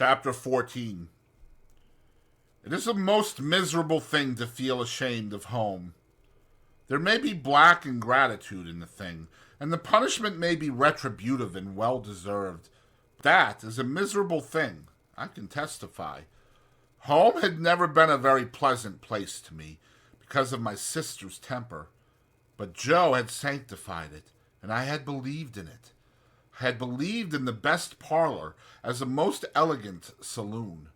Chapter 14. It is a most miserable thing to feel ashamed of home. There may be black ingratitude in the thing, and the punishment may be retributive and well-deserved. That is a miserable thing, I can testify. Home had never been a very pleasant place to me, because of my sister's temper. But Joe had sanctified it, and I had believed in it. I had believed in the best parlor as a most elegant saloon.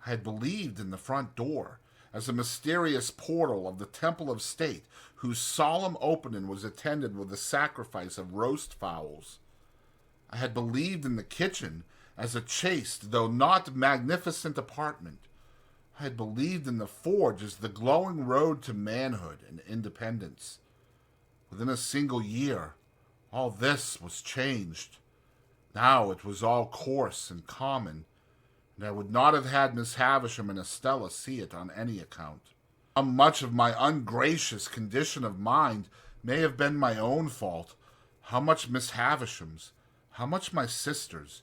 I had believed in the front door as a mysterious portal of the temple of state whose solemn opening was attended with the sacrifice of roast fowls. I had believed in the kitchen as a chaste though not magnificent apartment. I had believed in the forge as the glowing road to manhood and independence. Within a single year, all this was changed. Now it was all coarse and common, and I would not have had Miss Havisham and Estella see it on any account. How much of my ungracious condition of mind may have been my own fault, how much Miss Havisham's, how much my sister's,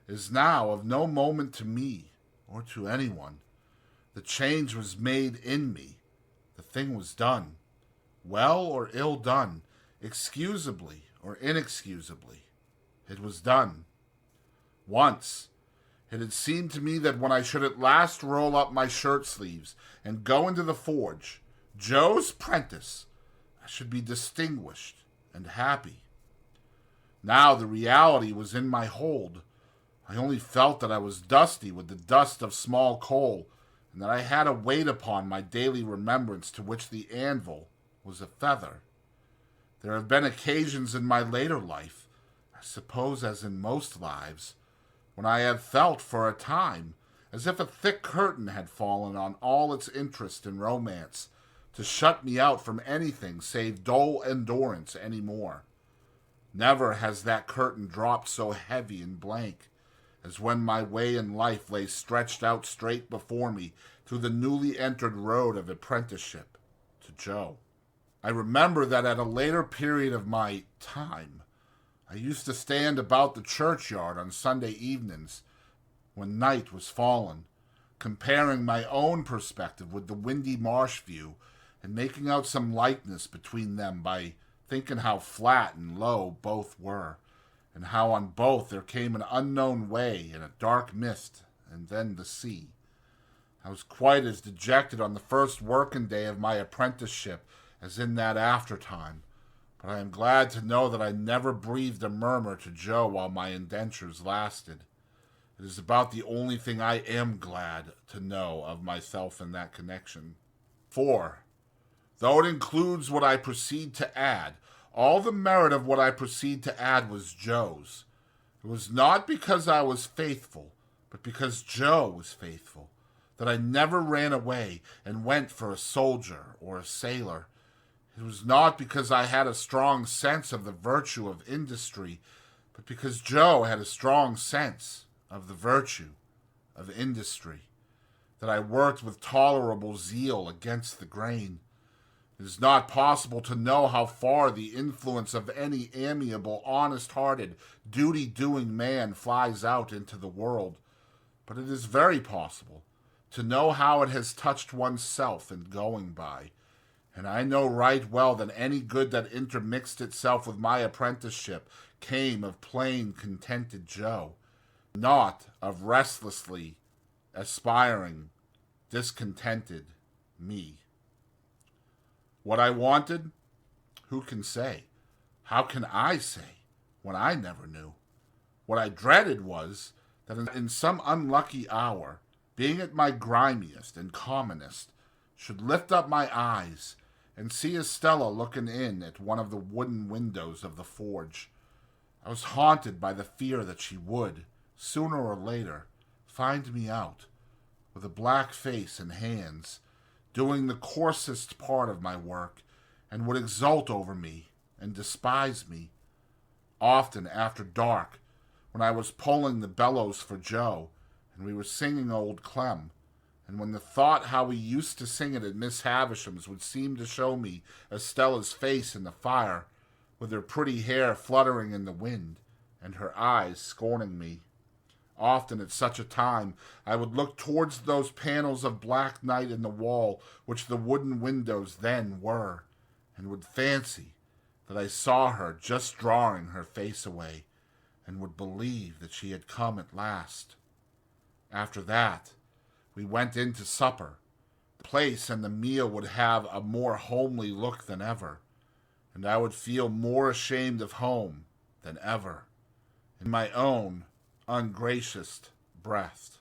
is now of no moment to me or to anyone. The change was made in me. The thing was done. Well or ill done, excusably or inexcusably. It was done. Once, it had seemed to me that when I should at last roll up my shirt sleeves and go into the forge, Joe's prentice, I should be distinguished and happy. Now the reality was in my hold. I only felt that I was dusty with the dust of small coal, and that I had a weight upon my daily remembrance to which the anvil was a feather. There have been occasions in my later life, I suppose as in most lives, when I have felt for a time as if a thick curtain had fallen on all its interest and romance, to shut me out from anything save dull endurance any more. Never has that curtain dropped so heavy and blank as when my way in life lay stretched out straight before me through the newly entered road of apprenticeship to Joe. I remember that at a later period of my time, I used to stand about the churchyard on Sunday evenings when night was fallen, comparing my own perspective with the windy marsh view and making out some likeness between them by thinking how flat and low both were, and how on both there came an unknown way and a dark mist, and then the sea. I was quite as dejected on the first working day of my apprenticeship as in that aftertime, but I am glad to know that I never breathed a murmur to Joe while my indentures lasted. It is about the only thing I am glad to know of myself in that connection. For, though it includes what I proceed to add, all the merit of what I proceed to add was Joe's. It was not because I was faithful, but because Joe was faithful, that I never ran away and went for a soldier or a sailor. It was not because I had a strong sense of the virtue of industry, but because Joe had a strong sense of the virtue of industry, that I worked with tolerable zeal against the grain. It is not possible to know how far the influence of any amiable, honest-hearted, duty-doing man flies out into the world, but it is very possible to know how it has touched one's self in going by. And I know right well that any good that intermixed itself with my apprenticeship came of plain, contented Joe, not of restlessly aspiring, discontented me. What I wanted, who can say? How can I say, when I never knew? What I dreaded was that in some unlucky hour, being at my grimiest and commonest, should lift up my eyes and see Estella looking in at one of the wooden windows of the forge. I was haunted by the fear that she would, sooner or later, find me out, with a black face and hands, doing the coarsest part of my work, and would exult over me and despise me. Often after dark, when I was pulling the bellows for Joe, and we were singing Old Clem, and when the thought how we used to sing it at Miss Havisham's would seem to show me Estella's face in the fire, with her pretty hair fluttering in the wind, and her eyes scorning me, Often at such a time I would look towards those panels of black night in the wall which the wooden windows then were, and would fancy that I saw her just drawing her face away, and would believe that she had come at last. After that, we went in to supper. The place and the meal would have a more homely look than ever, and I would feel more ashamed of home than ever in my own ungracious breast.